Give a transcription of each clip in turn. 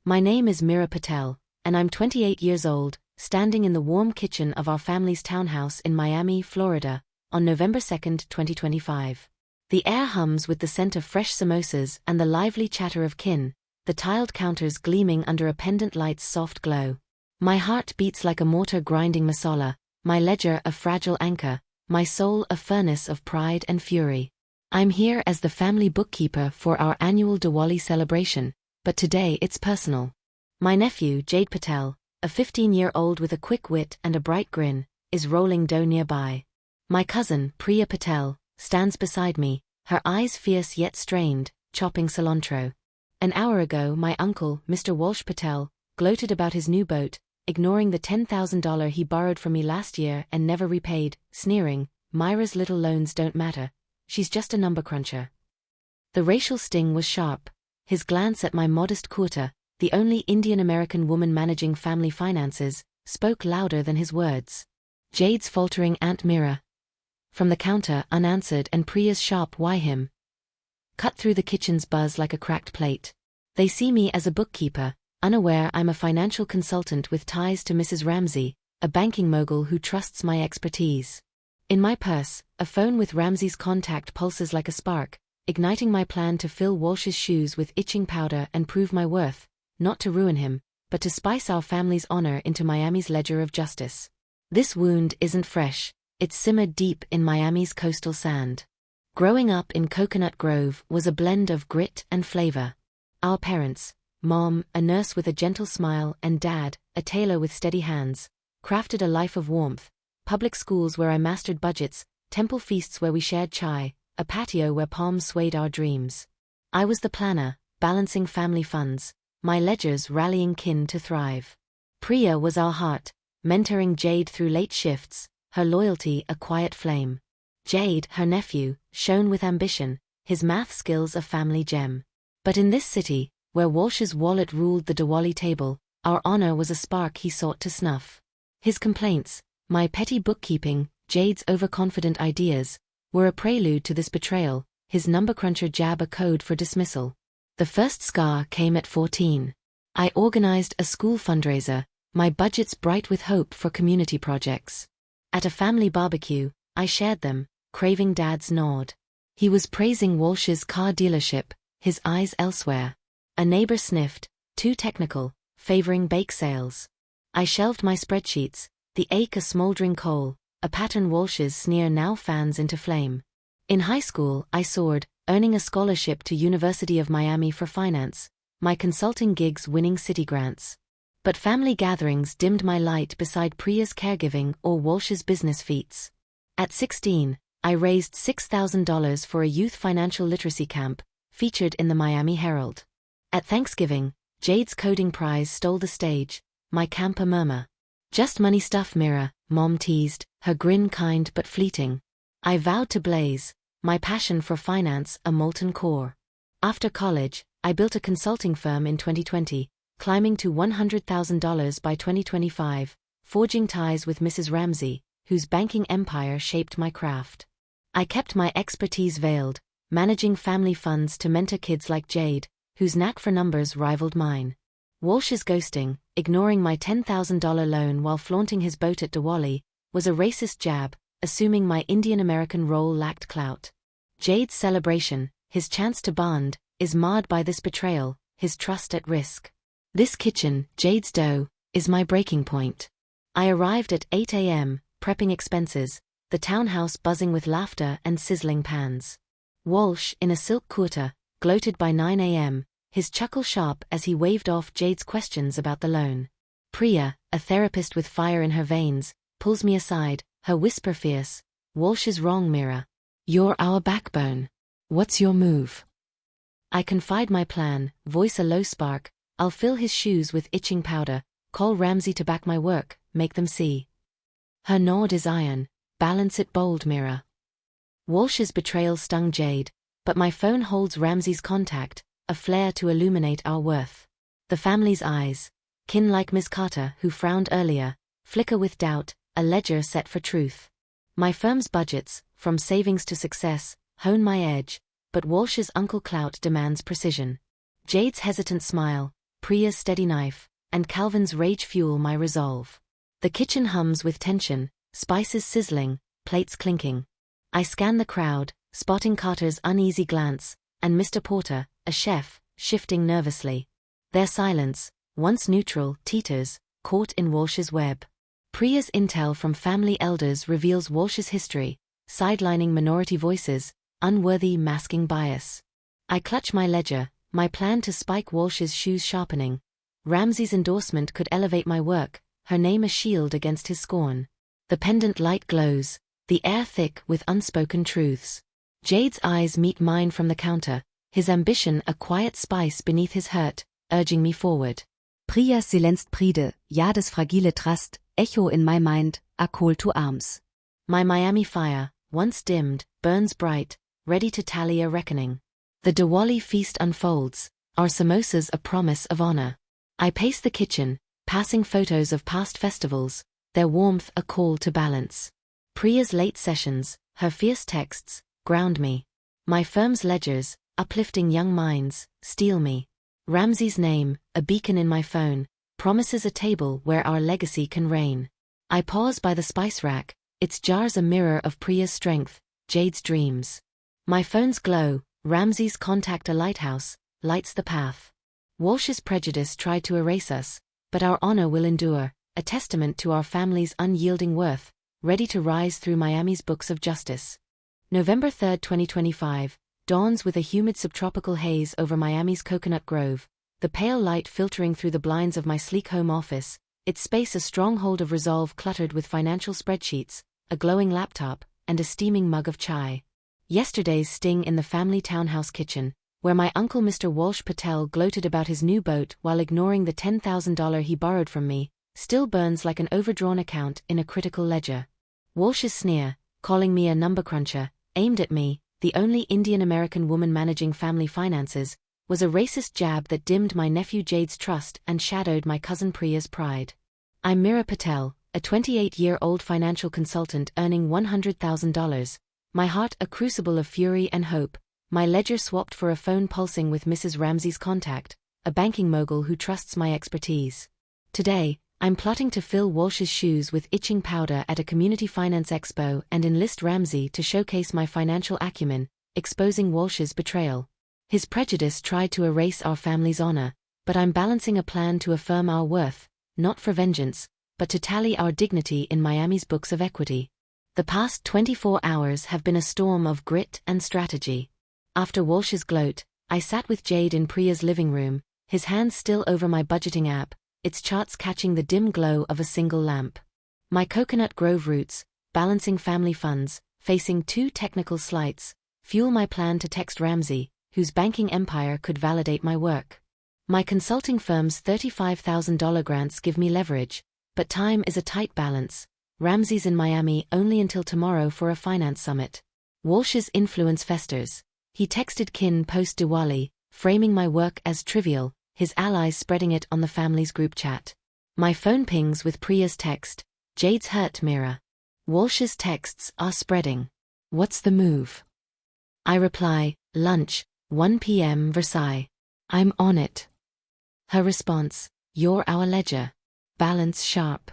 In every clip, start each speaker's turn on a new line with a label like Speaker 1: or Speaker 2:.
Speaker 1: My name is Mira Patel, and I'm 28 years old, standing in the warm kitchen of our family's townhouse in Miami, Florida, on November 2, 2025. The air hums with the scent of fresh samosas and the lively chatter of kin, the tiled counters gleaming under a pendant light's soft glow. My heart beats like a mortar grinding masala, my ledger a fragile anchor, my soul a furnace of pride and fury. I'm here as the family bookkeeper for our annual Diwali celebration, but today it's personal. My nephew, Jade Patel, a 15-year-old with a quick wit and a bright grin, is rolling dough nearby. My cousin, Priya Patel, stands beside me, her eyes fierce yet strained, chopping cilantro. An hour ago my uncle, Mr. Walsh Patel, gloated about his new boat, ignoring the $10,000 he borrowed from me last year and never repaid, sneering, "Myra's little loans don't matter. She's just a number cruncher." The racial sting was sharp. His glance at my modest kurta, the only Indian-American woman managing family finances, spoke louder than his words. Jade's faltering "Aunt Mira" from the counter unanswered, and Priya's sharp "Why him?" cut through the kitchen's buzz like a cracked plate. They see me as a bookkeeper, unaware I'm a financial consultant with ties to Mrs. Ramsey, a banking mogul who trusts my expertise. In my purse, a phone with Ramsey's contact pulses like a spark, igniting my plan to fill Walsh's shoes with itching powder and prove my worth, not to ruin him, but to spice our family's honor into Miami's ledger of justice. This wound isn't fresh, it's simmered deep in Miami's coastal sand. Growing up in Coconut Grove was a blend of grit and flavor. Our parents, Mom, a nurse with a gentle smile, and Dad, a tailor with steady hands, crafted a life of warmth. Public schools where I mastered budgets, temple feasts where we shared chai, a patio where palms swayed our dreams. I was the planner, balancing family funds, my ledgers rallying kin to thrive. Priya was our heart, mentoring Jade through late shifts, her loyalty a quiet flame. Jade, her nephew, shone with ambition, his math skills a family gem. But in this city, where Walsh's wallet ruled the Diwali table, our honor was a spark he sought to snuff. His complaints, my petty bookkeeping, Jade's overconfident ideas, were a prelude to this betrayal, his number cruncher jab a code for dismissal. The first scar came at 14. I organized a school fundraiser, my budgets bright with hope for community projects. At a family barbecue, I shared them, craving Dad's nod. He was praising Walsh's car dealership, his eyes elsewhere. A neighbor sniffed, too technical, favoring bake sales. I shelved my spreadsheets, the ache a smoldering coal, a pattern Walsh's sneer now fans into flame. In high school, I soared, earning a scholarship to University of Miami for finance, my consulting gigs winning city grants. But family gatherings dimmed my light beside Priya's caregiving or Walsh's business feats. At 16, I raised $6,000 for a youth financial literacy camp, featured in the Miami Herald. At Thanksgiving, Jade's coding prize stole the stage, my camp a murmur. "Just money stuff, Mira," Mom teased, her grin kind but fleeting. I vowed to blaze, my passion for finance a molten core. After college, I built a consulting firm in 2020, climbing to $100,000 by 2025, forging ties with Mrs. Ramsey, whose banking empire shaped my craft. I kept my expertise veiled, managing family funds to mentor kids like Jade, whose knack for numbers rivaled mine. Walsh's ghosting, ignoring my $10,000 loan while flaunting his boat at Diwali, was a racist jab, assuming my Indian-American role lacked clout. Jade's celebration, his chance to bond, is marred by this betrayal, his trust at risk. This kitchen, Jade's dough, is my breaking point. I arrived at 8 a.m., prepping expenses, the townhouse buzzing with laughter and sizzling pans. Walsh, in a silk kurta, gloated by 9 a.m., his chuckle sharp as he waved off Jade's questions about the loan. Priya, a therapist with fire in her veins, pulls me aside, her whisper fierce, "Walsh is wrong, Mira. You're our backbone. What's your move?" I confide my plan, voice a low spark, "I'll fill his shoes with itching powder, call Ramsey to back my work, make them see." Her nod is iron, "Balance it bold, Mira." Walsh's betrayal stung Jade, but my phone holds Ramsey's contact, a flare to illuminate our worth. The family's eyes, kin like Ms. Carter who frowned earlier, flicker with doubt, a ledger set for truth. My firm's budgets, from savings to success, hone my edge, but Walsh's uncle clout demands precision. Jade's hesitant smile, Priya's steady knife, and Calvin's rage fuel my resolve. The kitchen hums with tension, spices sizzling, plates clinking. I scan the crowd, spotting Carter's uneasy glance, and Mr. Porter, a chef, shifting nervously. Their silence, once neutral, teeters, caught in Walsh's web. Priya's intel from family elders reveals Walsh's history, sidelining minority voices, unworthy masking bias. I clutch my ledger, my plan to spike Walsh's shoes sharpening. Ramsey's endorsement could elevate my work, her name a shield against his scorn. The pendant light glows, the air thick with unspoken truths. Jade's eyes meet mine from the counter, his ambition a quiet spice beneath his hurt, urging me forward.
Speaker 2: Priya's silenzt pride, ja das fragile Trust, echo in my mind, a call to arms.
Speaker 1: My Miami fire, once dimmed, burns bright, ready to tally a reckoning. The Diwali feast unfolds, our samosas a promise of honor. I pace the kitchen, passing photos of past festivals, their warmth a call to balance. Priya's late sessions, her fierce texts, ground me. My firm's ledgers, uplifting young minds, steel me. Ramsey's name, a beacon in my phone, promises a table where our legacy can reign. I pause by the spice rack, its jars a mirror of Priya's strength, Jade's dreams. My phone's glow, Ramsey's contact a lighthouse, lights the path. Walsh's prejudice tried to erase us, but our honor will endure, a testament to our family's unyielding worth, ready to rise through Miami's books of justice. November 3, 2025, dawns with a humid subtropical haze over Miami's Coconut Grove, the pale light filtering through the blinds of my sleek home office, its space a stronghold of resolve cluttered with financial spreadsheets, a glowing laptop, and a steaming mug of chai. Yesterday's sting in the family townhouse kitchen, where my uncle Mr. Walsh Patel gloated about his new boat while ignoring the $10,000 he borrowed from me, still burns like an overdrawn account in a critical ledger. Walsh's sneer, calling me a number cruncher, aimed at me, the only Indian-American woman managing family finances, was a racist jab that dimmed my nephew Jade's trust and shadowed my cousin Priya's pride. I'm Meera Patel, a 28-year-old financial consultant earning $100,000, my heart a crucible of fury and hope, my ledger swapped for a phone pulsing with Mrs. Ramsey's contact, a banking mogul who trusts my expertise. Today, I'm plotting to fill Walsh's shoes with itching powder at a community finance expo and enlist Ramsey to showcase my financial acumen, exposing Walsh's betrayal. His prejudice tried to erase our family's honor, but I'm balancing a plan to affirm our worth, not for vengeance, but to tally our dignity in Miami's books of equity. The past 24 hours have been a storm of grit and strategy. After Walsh's gloat, I sat with Jade in Priya's living room, his hands still over my budgeting app, its charts catching the dim glow of a single lamp. My Coconut Grove roots, balancing family funds, facing two technical slights, fuel my plan to text Ramsey, whose banking empire could validate my work. My consulting firm's $35,000 grants give me leverage, but time is a tight balance. Ramsey's in Miami only until tomorrow for a finance summit. Walsh's influence festers. He texted kin post-Diwali, framing my work as trivial, his allies spreading it on the family's group chat. My phone pings with Priya's text, Jade's hurt Meera. Walsh's texts are spreading. What's the move? I reply, lunch, 1 p.m. Versailles. I'm on it. Her response, you're our ledger. Balance sharp.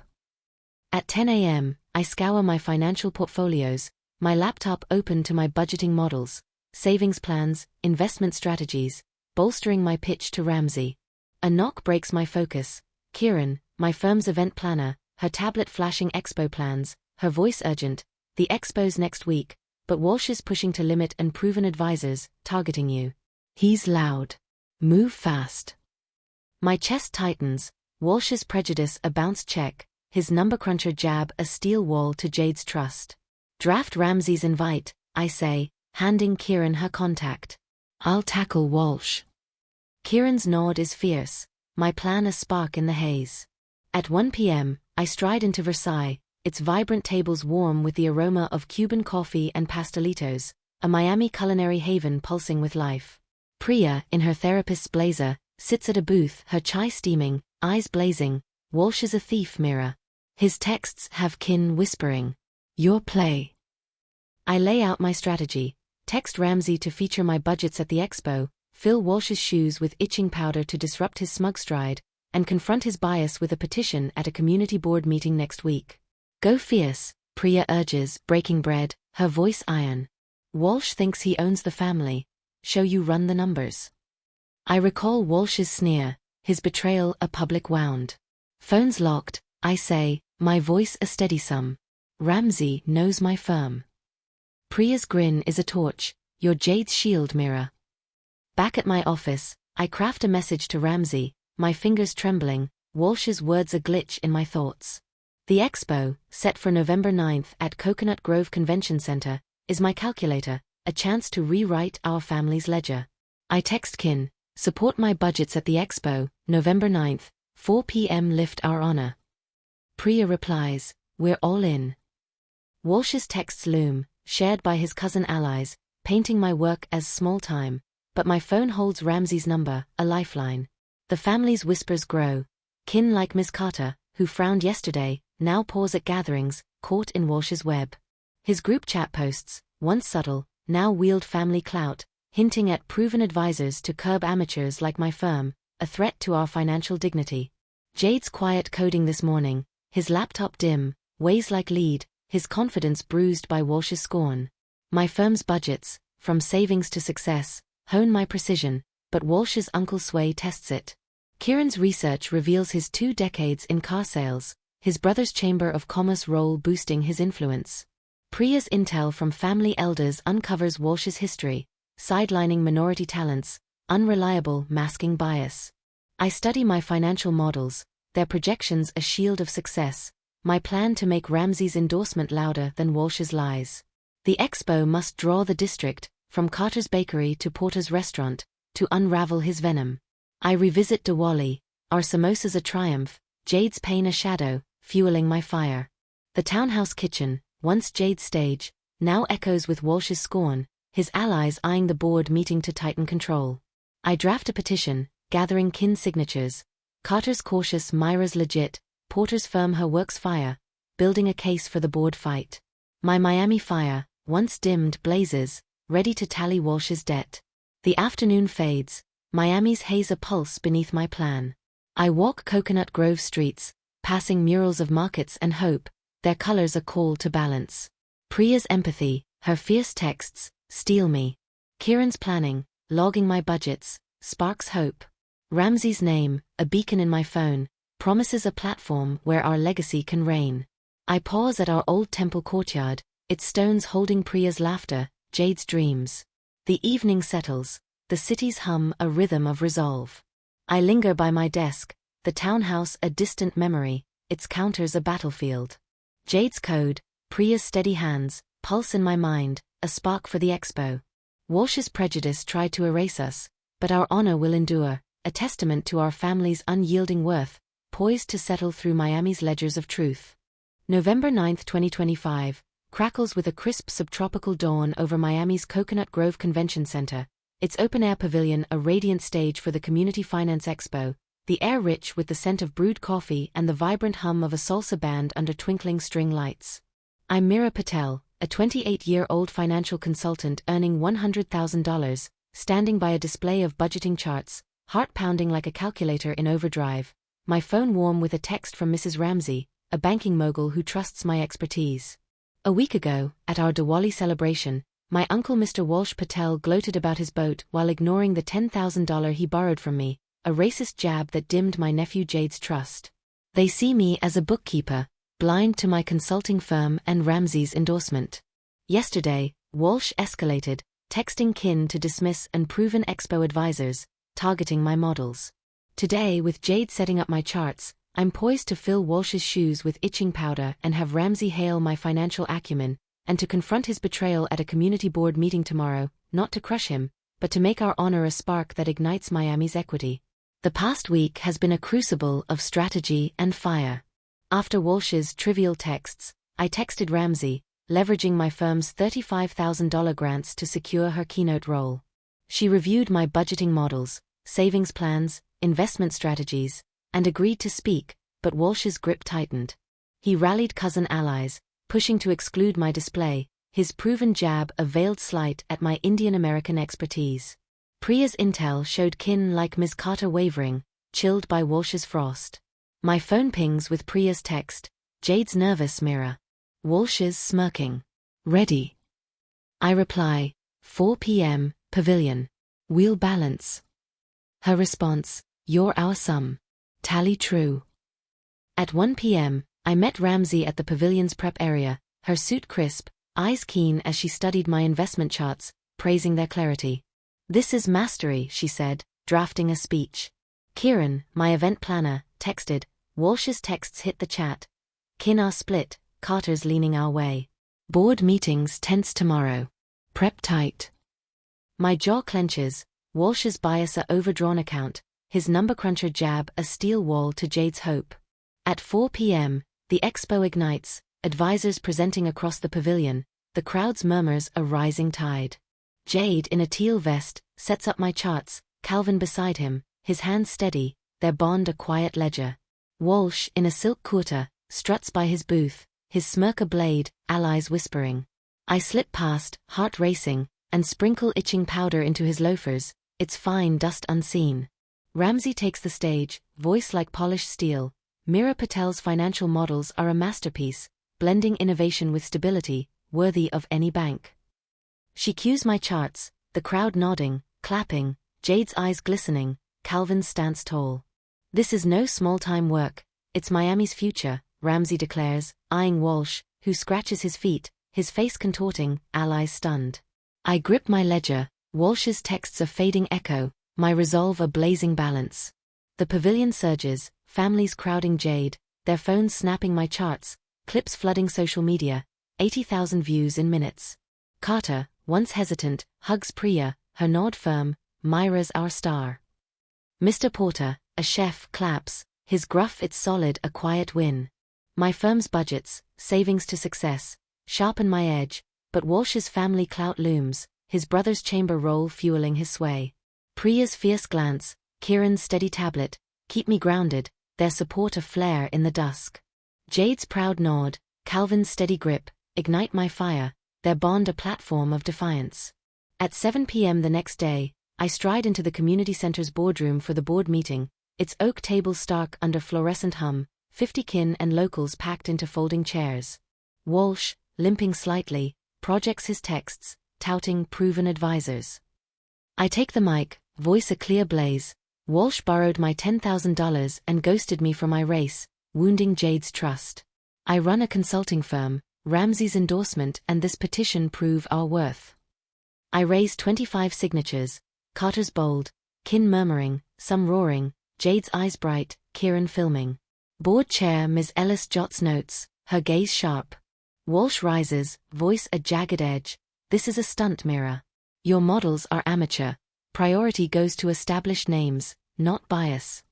Speaker 1: At 10 a.m., I scour my financial portfolios, my laptop open to my budgeting models, savings plans, investment strategies, bolstering my pitch to Ramsey. A knock breaks my focus. Kieran, my firm's event planner, her tablet flashing expo plans, her voice urgent, the expo's next week, but Walsh is pushing to limit and proven advisors, targeting you. He's loud. Move fast. My chest tightens, Walsh's prejudice a bounce check, his number cruncher jab a steel wall to Jade's trust. Draft Ramsey's invite, I say, handing Kieran her contact. I'll tackle Walsh. Kieran's nod is fierce, my plan a spark in the haze. At 1 p.m., I stride into Versailles, its vibrant tables warm with the aroma of Cuban coffee and pastelitos, a Miami culinary haven pulsing with life. Priya, in her therapist's blazer, sits at a booth, her chai steaming, eyes blazing. Walsh is a thief, Meera. His texts have kin whispering. Your play. I lay out my strategy, text Ramsey to feature my budgets at the expo, fill Walsh's shoes with itching powder to disrupt his smug stride, and confront his bias with a petition at a community board meeting next week. Go fierce, Priya urges, breaking bread, her voice iron. Walsh thinks he owns the family. Show you run the numbers. I recall Walsh's sneer, his betrayal a public wound. Phone's locked, I say, my voice a steady sum. Ramsey knows my firm. Priya's grin is a torch, your jade's shield mirror. Back at my office, I craft a message to Ramsey, my fingers trembling, Walsh's words a glitch in my thoughts. The expo, set for November 9th at Coconut Grove Convention Center, is my calculator, a chance to rewrite our family's ledger. I text Kin, support my budgets at the expo, November 9th, 4 p.m. lift our honor. Priya replies, we're all in. Walsh's texts loom, shared by his cousin allies, painting my work as small time, but my phone holds Ramsey's number, a lifeline. The family's whispers grow. Kin like Miss Carter, who frowned yesterday, now pause at gatherings, caught in Walsh's web. His group chat posts, once subtle, now wield family clout, hinting at proven advisors to curb amateurs like my firm, a threat to our financial dignity. Jade's quiet coding this morning, his laptop dim, weighs like lead, his confidence bruised by Walsh's scorn. My firm's budgets, from savings to success, hone my precision, but Walsh's Uncle Sway tests it. Kieran's research reveals his 2 decades in car sales, his brother's Chamber of Commerce role boosting his influence. Priya's intel from family elders uncovers Walsh's history, sidelining minority talents, unreliable masking bias. I study my financial models, their projections a shield of success, my plan to make Ramsey's endorsement louder than Walsh's lies. The expo must draw the district, from Carter's Bakery to Porter's Restaurant, to unravel his venom. I revisit Diwali, our samosas a triumph, Jade's pain a shadow, fueling my fire. The townhouse kitchen, once Jade's stage, now echoes with Walsh's scorn, his allies eyeing the board meeting to tighten control. I draft a petition, gathering Kin signatures. Carter's cautious, Myra's legit, Porter's firm her works fire, building a case for the board fight. My Miami fire, once dimmed, blazes, ready to tally Walsh's debt. The afternoon fades, Miami's haze a pulse beneath my plan. I walk Coconut Grove streets, passing murals of markets and hope, their colors a call to balance. Priya's empathy, her fierce texts, steel me. Kieran's planning, logging my budgets, sparks hope. Ramsey's name, a beacon in my phone, promises a platform where our legacy can reign. I pause at our old temple courtyard, its stones holding Priya's laughter, Jade's dreams. The evening settles, the city's hum a rhythm of resolve. I linger by my desk, the townhouse a distant memory, its counters a battlefield. Jade's code, Priya's steady hands, pulse in my mind, a spark for the expo. Walsh's prejudice tried to erase us, but our honor will endure, a testament to our family's unyielding worth, poised to settle through Miami's ledgers of truth. November 9, 2025, crackles with a crisp subtropical dawn over Miami's Coconut Grove Convention Center, its open-air pavilion a radiant stage for the Community Finance Expo, the air rich with the scent of brewed coffee and the vibrant hum of a salsa band under twinkling string lights. I'm Mira Patel, a 28-year-old financial consultant earning $100,000, standing by a display of budgeting charts, heart pounding like a calculator in overdrive, my phone warm with a text from Mrs. Ramsey, a banking mogul who trusts my expertise. A week ago, at our Diwali celebration, my uncle Mr. Walsh Patel gloated about his boat while ignoring the $10,000 he borrowed from me, a racist jab that dimmed my nephew Jade's trust. They see me as a bookkeeper, blind to my consulting firm and Ramsey's endorsement. Yesterday, Walsh escalated, texting Kin to dismiss unproven expo advisors, targeting my models. Today, with Jade setting up my charts, I'm poised to fill Walsh's shoes with itching powder and have Ramsey hail my financial acumen, and to confront his betrayal at a community board meeting tomorrow, not to crush him, but to make our honor a spark that ignites Miami's equity. The past week has been a crucible of strategy and fire. After Walsh's trivial texts, I texted Ramsey, leveraging my firm's $35,000 grants to secure her keynote role. She reviewed my budgeting models, savings plans, investment strategies, and agreed to speak, but Walsh's grip tightened. He rallied cousin allies, pushing to exclude my display, his proven jab a veiled slight at my Indian-American expertise. Priya's intel showed kin like Ms. Carter wavering, chilled by Walsh's frost. My phone pings with Priya's text, Jade's nervous mirror. Walsh's smirking. Ready. I reply, 4 p.m., pavilion. Wheel balance. Her response, you're our sum. Tally true. At 1 p.m., I met Ramsey at the pavilion's prep area, her suit crisp, eyes keen as she studied my investment charts, praising their clarity. This is mastery, she said, drafting a speech. Kieran, my event planner, texted. Walsh's texts hit the chat. Kin are split, Carter's leaning our way. Board meetings tense tomorrow. Prep tight. My jaw clenches. Walsh's bias a overdrawn account, his number cruncher jab a steel wall to Jade's hope. At 4 p.m., the expo ignites, advisors presenting across the pavilion, the crowd's murmurs a rising tide. Jade in a teal vest, sets up my charts, Calvin beside him, his hands steady, their bond a quiet ledger. Walsh in a silk kurta, struts by his booth, his smirk a blade, allies whispering. I slip past, heart racing, and sprinkle itching powder into his loafers, its fine dust unseen. Ramsey takes the stage, voice like polished steel. Meera Patel's financial models are a masterpiece, blending innovation with stability, worthy of any bank. She cues my charts, the crowd nodding, clapping, Jade's eyes glistening, Calvin's stance tall. This is no small-time work, it's Miami's future, Ramsey declares, eyeing Walsh, who scratches his feet, his face contorting, allies stunned. I grip my ledger, Walsh's texts a fading echo, my resolve a blazing balance. The pavilion surges, families crowding Jade, their phones snapping my charts, clips flooding social media, 80,000 views in minutes. Carter, once hesitant, hugs Priya, her nod firm, Myra's our star. Mr. Porter, a chef, claps, his gruff it's solid a quiet win. My firm's budgets, savings to success, sharpen my edge, but Walsh's family clout looms, his brother's chamber roll fueling his sway. Priya's fierce glance, Kieran's steady tablet, keep me grounded, their support a flare in the dusk. Jade's proud nod, Calvin's steady grip, ignite my fire, their bond a platform of defiance. At 7 p.m. the next day, I stride into the community center's boardroom for the board meeting, its oak tables stark under fluorescent hum, 50 kin and locals packed into folding chairs. Walsh, limping slightly, projects his texts, touting proven advisors. I take the mic, voice a clear blaze. Walsh borrowed my $10,000 and ghosted me for my race, wounding Jade's trust. I run a consulting firm, Ramsey's endorsement and this petition prove our worth. I raise 25 signatures, Carter's bold, kin murmuring, some roaring, Jade's eyes bright, Kieran filming. Board chair Ms. Ellis jots notes, her gaze sharp. Walsh rises, voice a jagged edge, this is a stunt mirror. Your models are amateur, priority goes to established names, not bias.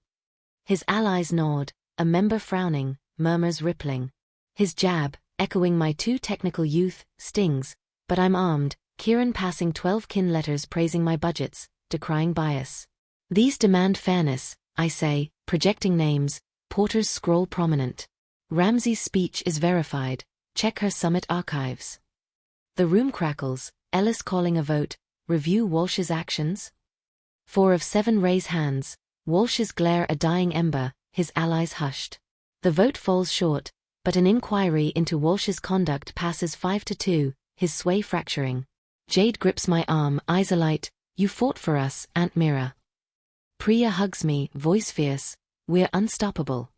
Speaker 1: His allies nod, a member frowning, murmurs rippling. His jab, echoing my too technical youth, stings, but I'm armed, Kieran passing 12 kin letters praising my budgets, decrying bias. These demand fairness, I say, projecting names, Porter's scroll prominent. Ramsey's speech is verified, check her summit archives. The room crackles, Ellis calling a vote, review Walsh's actions? 4 of 7 raise hands, Walsh's glare a dying ember, his allies hushed. The vote falls short, but an inquiry into Walsh's conduct passes 5-2, his sway fracturing. Jade grips my arm, eyes alight, you fought for us, Aunt Meera. Priya hugs me, voice fierce, we're unstoppable.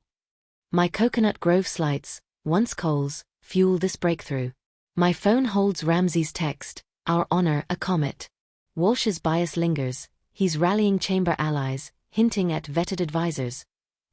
Speaker 1: My Coconut Grove slights, once coals, fuel this breakthrough. My phone holds Ramsey's text, our honor a comet. Walsh's bias lingers, he's rallying chamber allies, hinting at vetted advisors.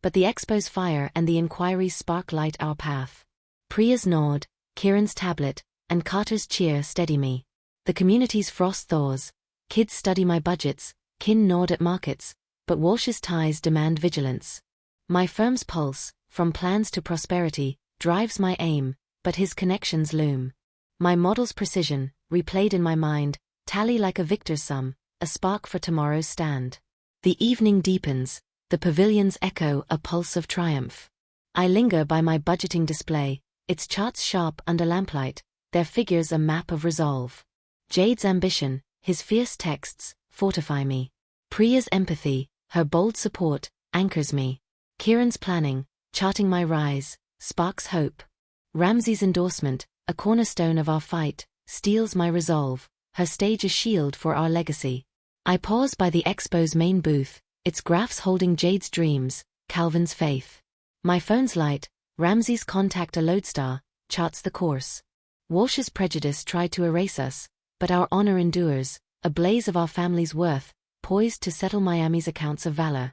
Speaker 1: But the expo's fire and the inquiry's spark light our path. Priya's nod, Kieran's tablet, and Carter's cheer steady me. The community's frost thaws, kids study my budgets, kin nod at markets, but Walsh's ties demand vigilance. My firm's pulse, from plans to prosperity, drives my aim, but his connections loom. My model's precision, replayed in my mind, tally like a victor's sum, a spark for tomorrow's stand. The evening deepens, the pavilion's echo a pulse of triumph. I linger by my budgeting display, its charts sharp under lamplight, their figures a map of resolve. Jade's ambition, his fierce texts, fortify me. Priya's empathy, her bold support, anchors me. Kiran's planning, charting my rise, sparks hope. Ramsey's endorsement, a cornerstone of our fight, steels my resolve, her stage a shield for our legacy. I pause by the expo's main booth, its graphs holding Jade's dreams, Calvin's faith. My phone's light, Ramsey's contact a lodestar, charts the course. Walsh's prejudice tried to erase us, but our honor endures, a blaze of our family's worth, poised to settle Miami's accounts of valor.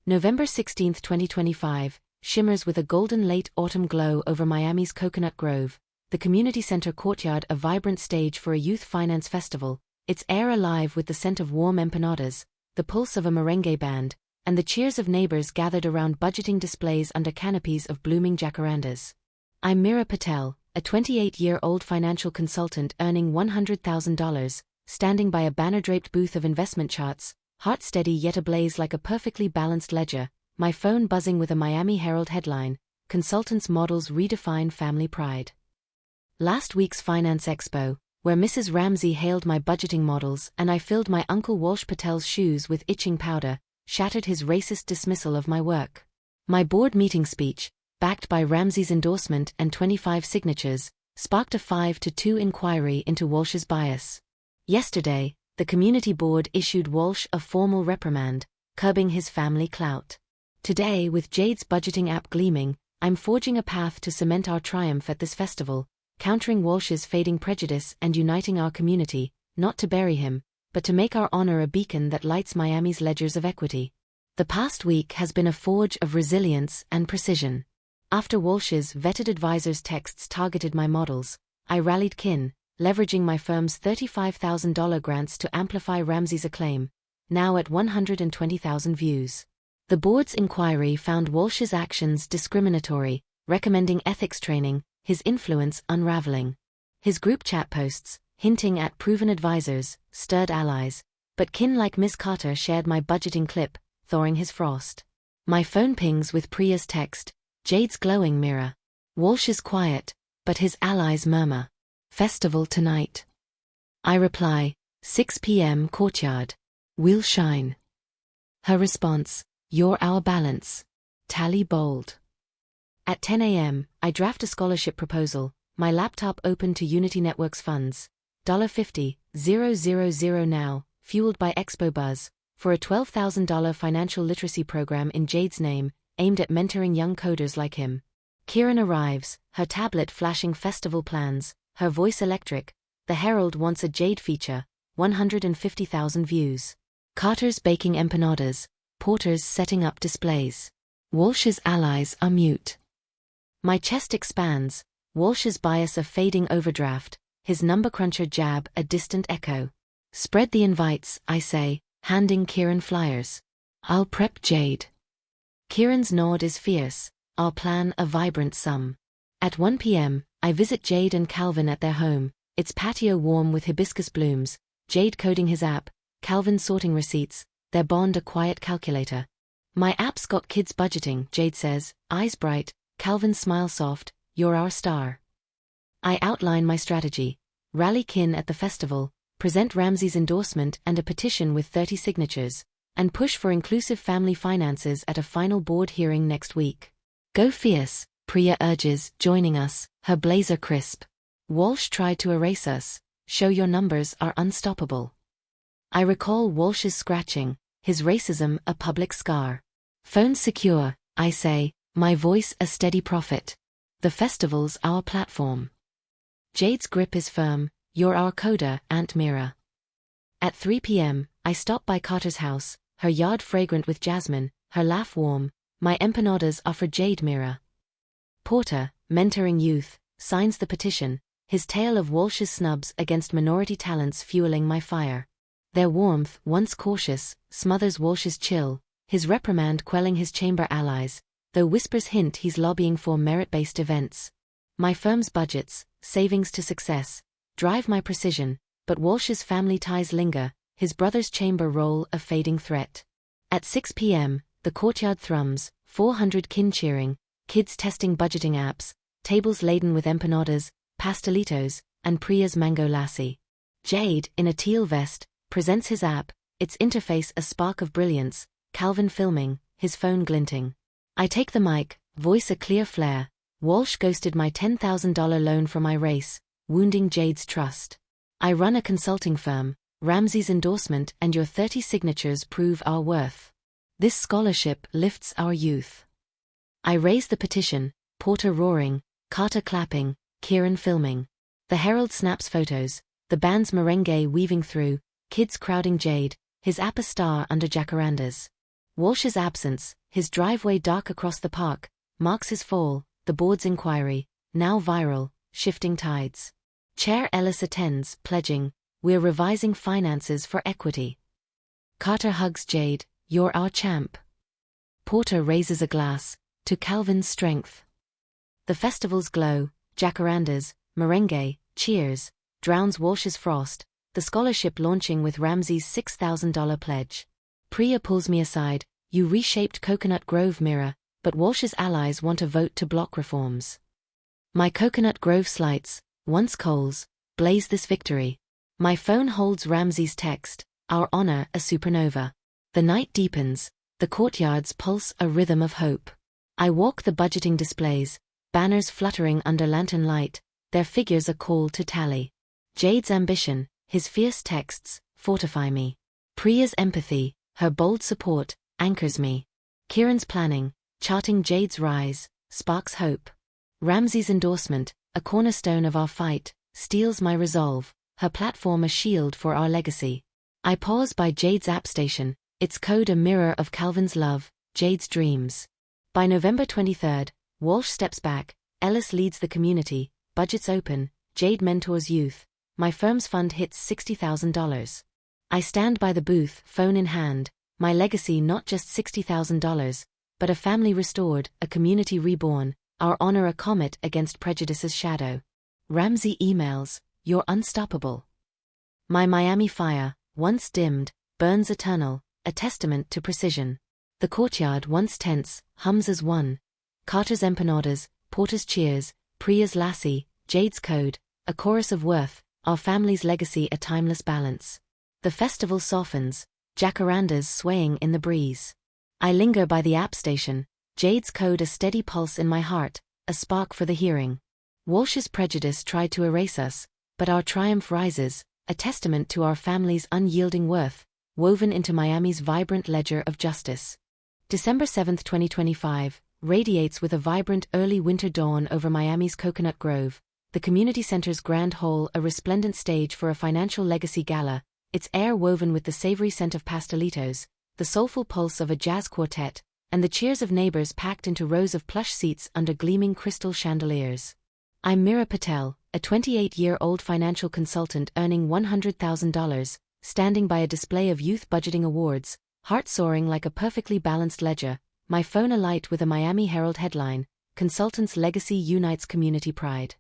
Speaker 1: November 16, 2025, shimmers with a golden late autumn glow over Miami's Coconut Grove, the community center courtyard a vibrant stage for a youth finance festival, its air alive with the scent of warm empanadas, the pulse of a merengue band, and the cheers of neighbors gathered around budgeting displays under canopies of blooming jacarandas. I'm Meera Patel, a 28-year-old financial consultant earning $100,000, standing by a banner-draped booth of investment charts, heart steady yet ablaze like a perfectly balanced ledger, my phone buzzing with a Miami Herald headline, Consultants' Models Redefine Family Pride. Last week's Finance Expo, where Mrs. Ramsey hailed my budgeting models and I filled my Uncle Walsh Patel's shoes with itching powder, shattered his racist dismissal of my work. My board meeting speech, backed by Ramsey's endorsement and 25 signatures, sparked a 5-2 inquiry into Walsh's bias. Yesterday, the community board issued Walsh a formal reprimand, curbing his family clout. Today, with Jade's budgeting app gleaming, I'm forging a path to cement our triumph at this festival, countering Walsh's fading prejudice and uniting our community, not to bury him, but to make our honor a beacon that lights Miami's ledgers of equity. The past week has been a forge of resilience and precision. After Walsh's vetted advisors' texts targeted my models, I rallied kin, leveraging my firm's $35,000 grants to amplify Ramsey's acclaim, now at 120,000 views. The board's inquiry found Walsh's actions discriminatory, recommending ethics training, his influence unraveling. His group chat posts, hinting at proven advisors, stirred allies, but kin like Ms. Carter shared my budgeting clip, thawing his frost. My phone pings with Priya's text, Jade's glowing mirror. Walsh is quiet, but his allies murmur. Festival tonight. I reply, 6 p.m. courtyard. We'll shine. Her response, you're our balance. Tally bold. At 10 a.m., I draft a scholarship proposal, my laptop open to Unity Networks funds. $50,000 now, fueled by Expo Buzz, for a $12,000 financial literacy program in Jade's name, aimed at mentoring young coders like him. Kiran arrives, her tablet flashing festival plans, her voice electric. The Herald wants a Jade feature, 150,000 views. Carter's baking empanadas, Porter's setting up displays. Walsh's allies are mute. My chest expands, Walsh's bias a fading overdraft, his number cruncher jab a distant echo. Spread the invites, I say, handing Kiran flyers. I'll prep Jade. Kiran's nod is fierce, our plan a vibrant sum. At 1 p.m., I visit Jade and Calvin at their home, its patio warm with hibiscus blooms, Jade coding his app, Calvin sorting receipts, their bond a quiet calculator. My app's got kids budgeting, Jade says, eyes bright, Calvin smile soft, you're our star. I outline my strategy, rally kin at the festival, present Ramsey's endorsement and a petition with 30 signatures, and push for inclusive family finances at a final board hearing next week. Go fierce, Priya urges, joining us, her blazer crisp. Walsh tried to erase us, show your numbers are unstoppable. I recall Walsh's scratching, his racism a public scar. Phone secure, I say, my voice a steady profit. The festival's our platform. Jade's grip is firm, you're our coder, Aunt Meera. At 3 p.m., I stop by Carter's house, her yard fragrant with jasmine, her laugh warm, my empanadas are for Jade Meera. Porter, mentoring youth, signs the petition, his tale of Walsh's snubs against minority talents fueling my fire. Their warmth, once cautious, smothers Walsh's chill, his reprimand quelling his chamber allies, though whispers hint he's lobbying for merit-based events. My firm's budgets, savings to success, drive my precision, but Walsh's family ties linger, his brother's chamber role a fading threat. At 6 p.m., the courtyard thrums, 400 kin cheering, kids testing budgeting apps, tables laden with empanadas, pastelitos, and Priya's mango lassi. Jade, in a teal vest, presents his app, its interface a spark of brilliance, Calvin filming, his phone glinting. I take the mic, voice a clear flare. Walsh ghosted my $10,000 loan for my race, wounding Jade's trust. I run a consulting firm, Ramsey's endorsement and your 30 signatures prove our worth. This scholarship lifts our youth. I raise the petition, Porter roaring, Carter clapping, Kieran filming. The Herald snaps photos, the band's merengue weaving through, kids crowding Jade, his app a star under jacarandas. Walsh's absence, his driveway dark across the park, marks his fall, the board's inquiry, now viral, shifting tides. Chair Ellis attends, pledging, we're revising finances for equity. Carter hugs Jade, you're our champ. Porter raises a glass, to Calvin's strength. The festival's glow, jacarandas, merengue, cheers, drowns Walsh's frost, the scholarship launching with Ramsey's $6,000 pledge. Priya pulls me aside, you reshaped Coconut Grove mirror, but Walsh's allies want a vote to block reforms. My Coconut Grove slights, once coals, blaze this victory. My phone holds Ramsey's text, our honor a supernova. The night deepens, the courtyards pulse a rhythm of hope. I walk the budgeting displays, banners fluttering under lantern light, their figures a call to tally. Jade's ambition, his fierce texts, fortify me. Priya's empathy, her bold support, anchors me. Kieran's planning, charting Jade's rise, sparks hope. Ramsey's endorsement, a cornerstone of our fight, steels my resolve, her platform a shield for our legacy. I pause by Jade's app station, its code a mirror of Calvin's love, Jade's dreams. By November 23, Walsh steps back, Ellis leads the community, budgets open, Jade mentors youth, my firm's fund hits $60,000. I stand by the booth, phone in hand, my legacy not just $60,000, but a family restored, a community reborn, our honor a comet against prejudice's shadow. Ramsey emails, you're unstoppable. My Miami fire, once dimmed, burns eternal, a testament to precision. The courtyard once tense, hums as one. Carter's empanadas, Porter's cheers, Priya's lassie, Jade's code, a chorus of worth, our family's legacy a timeless balance. The festival softens, jacarandas swaying in the breeze. I linger by the app station, Jade's code a steady pulse in my heart, a spark for the hearing. Walsh's prejudice tried to erase us, but our triumph rises, a testament to our family's unyielding worth, woven into Miami's vibrant ledger of justice. December 7, 2025, radiates with a vibrant early winter dawn over Miami's Coconut Grove, the community center's grand hall a resplendent stage for a financial legacy gala, its air woven with the savory scent of pastelitos, the soulful pulse of a jazz quartet, and the cheers of neighbors packed into rows of plush seats under gleaming crystal chandeliers. I'm Meera Patel, a 28-year-old financial consultant earning $100,000, standing by a display of youth budgeting awards, heart soaring like a perfectly balanced ledger, my phone alight with a Miami Herald headline, Consultant's Legacy Unites Community Pride.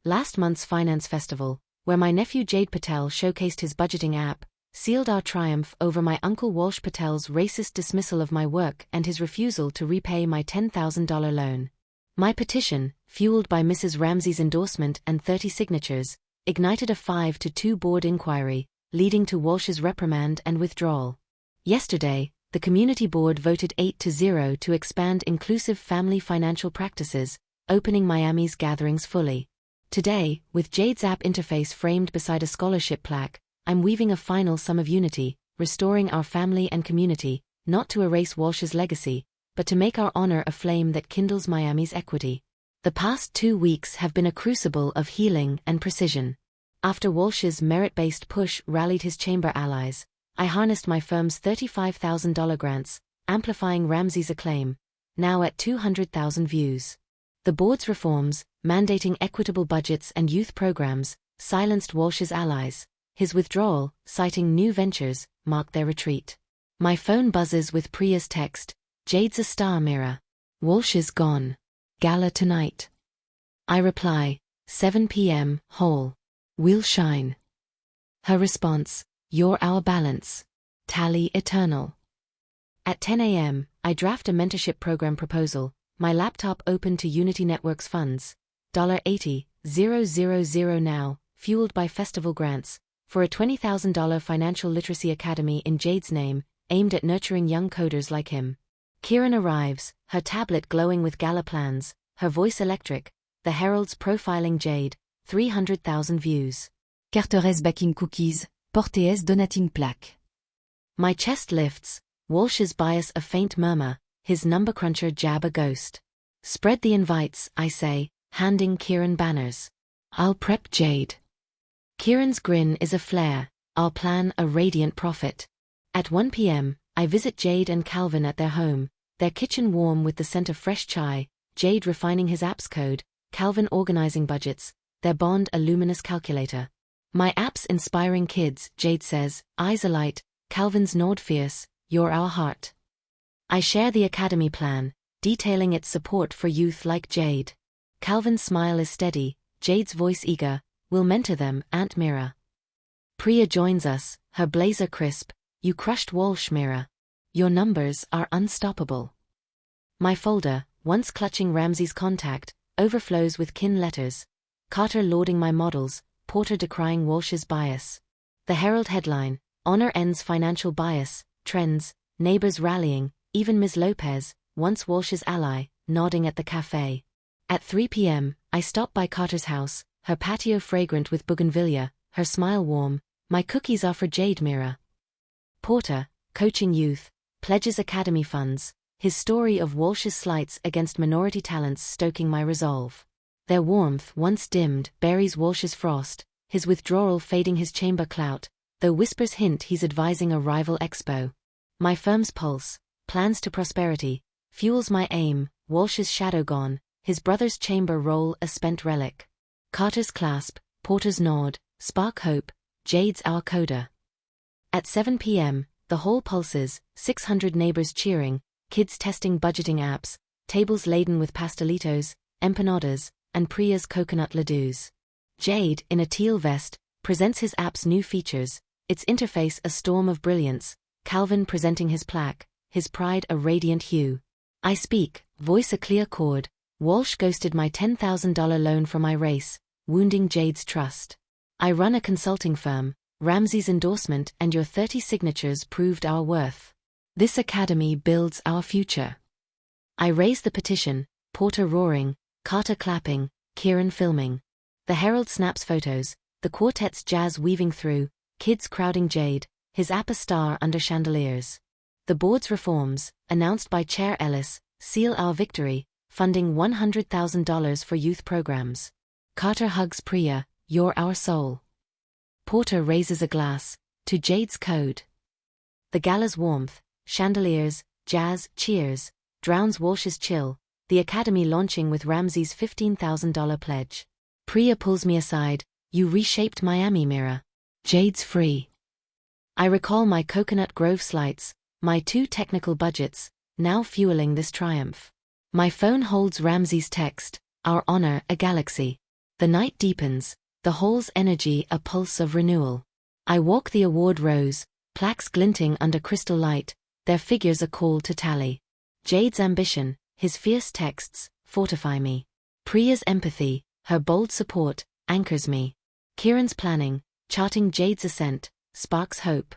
Speaker 1: Last month's Finance Festival, where my nephew Jade Patel showcased his budgeting app, sealed our triumph over my uncle Walsh Patel's racist dismissal of my work and his refusal to repay my $10,000 loan. My petition, fueled by Mrs. Ramsey's endorsement and 30 signatures, ignited a 5-2 board inquiry, leading to Walsh's reprimand and withdrawal. Yesterday, the community board voted 8-0 to expand inclusive family financial practices, opening Miami's gatherings fully. Today, with Jade's app interface framed beside a scholarship plaque, I'm weaving a final sum of unity, restoring our family and community, not to erase Walsh's legacy, but to make our honor a flame that kindles Miami's equity. The past 2 weeks have been a crucible of healing and precision. After Walsh's merit-based push rallied his chamber allies, I harnessed my firm's $35,000 grants, amplifying Ramsey's acclaim, now at 200,000 views. The board's reforms, mandating equitable budgets and youth programs, silenced Walsh's allies. His withdrawal, citing new ventures, marked their retreat. My phone buzzes with Priya's text, Jade's a star mirror. Walsh is gone. Gala tonight. I reply, 7 p.m., Hall. We'll shine. Her response, you're our balance. Tally eternal. At 10 a.m., I draft a mentorship program proposal, my laptop open to Unity Networks funds, $80,000 now, fueled by festival grants, for a $20,000 financial literacy academy in Jade's name, aimed at nurturing young coders like him. Kieran arrives, her tablet glowing with gala plans, her voice electric, the heralds profiling Jade, 300,000 views.
Speaker 2: Carteres baking cookies, Portees donating plaque.
Speaker 1: My chest lifts, Walsh's bias a faint murmur, his number cruncher jab a ghost. Spread the invites, I say, handing Kieran banners. I'll prep Jade. Kieran's grin is a flare, I'll plan a radiant profit. At 1 p.m., I visit Jade and Calvin at their home, their kitchen warm with the scent of fresh chai, Jade refining his apps code, Calvin organizing budgets, their bond a luminous calculator. My app's inspiring kids, Jade says, eyes alight, Calvin's nod fierce, you're our heart. I share the academy plan, detailing its support for youth like Jade. Calvin's smile is steady, Jade's voice eager, we'll mentor them, Aunt Mira. Priya joins us, her blazer crisp, you crushed Walsh, Mira. Your numbers are unstoppable. My folder, once clutching Ramsey's contact, overflows with kin letters. Carter lauding my models, Porter decrying Walsh's bias. The Herald headline, Honor ends financial bias, trends, neighbors rallying, even Ms. Lopez, once Walsh's ally, nodding at the cafe. At 3 p.m., I stop by Carter's house, her patio fragrant with bougainvillea, her smile warm, my cookies are for Jade, Mira. Porter, coaching youth, pledges academy funds, his story of Walsh's slights against minority talents stoking my resolve. Their warmth, once dimmed, buries Walsh's frost, his withdrawal fading his chamber clout, though whispers hint he's advising a rival expo. My firm's pulse, plans to prosperity, fuels my aim, Walsh's shadow gone, his brother's chamber roll a spent relic. Carter's clasp, Porter's nod, spark hope, Jade's our coder. At 7 p.m., the hall pulses, 600 neighbors cheering, kids testing budgeting apps, tables laden with pastelitos, empanadas, and Priya's coconut ladoos. Jade, in a teal vest, presents his app's new features, its interface a storm of brilliance, Calvin presenting his plaque, his pride a radiant hue. I speak, voice a clear chord, Walsh ghosted my $10,000 loan for my race, wounding Jade's trust. I run a consulting firm, Ramsey's endorsement and your 30 signatures proved our worth. This academy builds our future. I raise the petition, Porter roaring, Carter clapping, Kieran filming. The Herald snaps photos, the quartet's jazz weaving through, kids crowding Jade, his app a star under chandeliers. The board's reforms, announced by Chair Ellis, seal our victory, funding $100,000 for youth programs. Carter hugs Priya, you're our soul. Porter raises a glass, to Jade's code. The gala's warmth, chandeliers, jazz, cheers, drowns Walsh's chill, the academy launching with Ramsey's $15,000 pledge. Priya pulls me aside, you reshaped Miami, Mira. Jade's free. I recall my Coconut Grove slights, my 2 technical budgets, now fueling this triumph. My phone holds Ramsey's text, our honor a galaxy. The night deepens, the hall's energy a pulse of renewal. I walk the award rows, plaques glinting under crystal light, their figures a call to tally. Jade's ambition, his fierce texts, fortify me. Priya's empathy, her bold support, anchors me. Kieran's planning, charting Jade's ascent, sparks hope.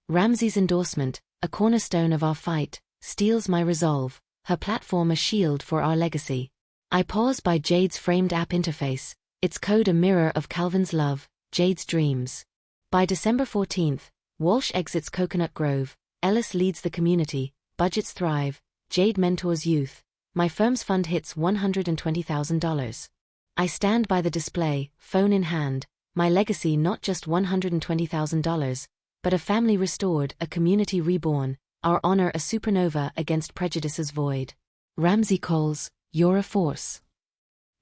Speaker 1: Ramsey's endorsement, a cornerstone of our fight, steels my resolve, her platform a shield for our legacy. I pause by Jade's framed app interface, its code a mirror of Calvin's love, Jade's dreams. By December 14th, Walsh exits Coconut Grove, Ellis leads the community, budgets thrive, Jade mentors youth, my firm's fund hits $120,000. I stand by the display, phone in hand, my legacy not just $120,000, but a family restored, a community reborn, our honor a supernova against prejudice's void. Ramsey calls, you're a force.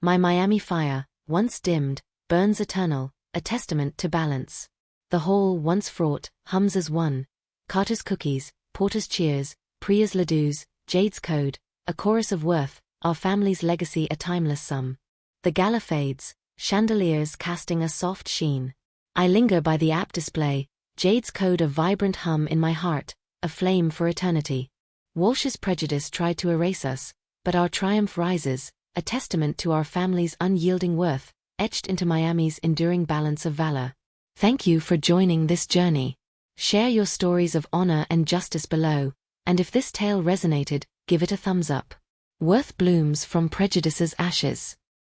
Speaker 1: My Miami fire, once dimmed, burns eternal, a testament to balance. The hall, once fraught, hums as one. Carter's cookies, Porter's cheers, Priya's ladoos, Jade's code, a chorus of worth, our family's legacy a timeless sum. The gala fades, chandeliers casting a soft sheen. I linger by the app display, Jade's code a vibrant hum in my heart, a flame for eternity. Walsh's prejudice tried to erase us, but our triumph rises, a testament to our family's unyielding worth, etched into Miami's enduring balance of valor. Thank you for joining this journey. Share your stories of honor and justice below, and if this tale resonated, give it a thumbs up. Worth blooms from prejudice's ashes.